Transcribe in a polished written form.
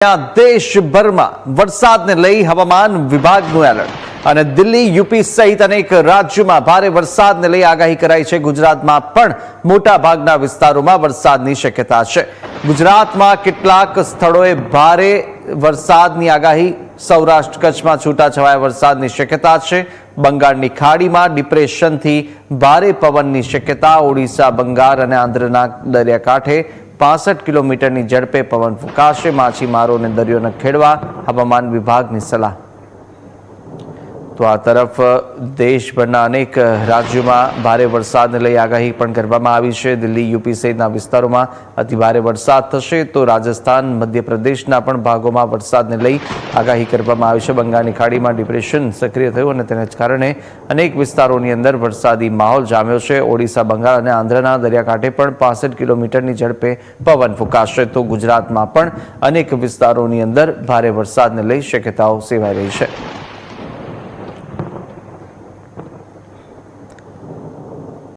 દેશભરમાં વરસાદને લઈ હવામાન વિભાગનું એલર્ટ અને દિલ્હી યુપી સહિત અનેક રાજ્યોમાં ભારે વરસાદને લઈ આગાહી કરાઈ છે। ગુજરાતમાં પણ મોટા ભાગના વિસ્તારોમાં વરસાદની શક્યતા છે। ગુજરાતમાં કેટલાક સ્થળોએ ભારે વરસાદની આગાહી, સૌરાષ્ટ્ર કચ્છમાં છૂટાછવાયા વરસાદની શક્યતા છે। બંગાળની ખાડીમાં ડિપ્રેશનથી ભારે પવનની શક્યતા, ઓડિશા, બંગાળ અને આંધ્રના દરિયાકાંઠે 65 કિલોમીટરની ઝડપે પવન ફૂંકાશે। માછીમારોને દરિયો ન ખેડવા હવામાન વિભાગની સલાહ। તો આ તરફ દેશભરના અનેક રાજ્યોમાં ભારે વરસાદને લઈ આગાહી પણ કરવામાં આવી છે। દિલ્હી, યુપી સહિતના વિસ્તારોમાં અતિભારે વરસાદ થશે, તો રાજસ્થાન, મધ્યપ્રદેશના પણ ભાગોમાં વરસાદને લઈ આગાહી કરવામાં આવી છે। બંગાળની ખાડીમાં ડિપ્રેશન સક્રિય થયું અને તેના કારણે અનેક વિસ્તારોની અંદર વરસાદી માહોલ જામ્યો છે। ઓડિશા, બંગાળ અને આંધ્રના દરિયાકાંઠે પણ 65 કિલોમીટરની ઝડપે પવન ફૂંકાશે, તો ગુજરાતમાં પણ અનેક વિસ્તારોની અંદર ભારે વરસાદને લઈ શક્યતાઓ સેવાઈ રહી છે।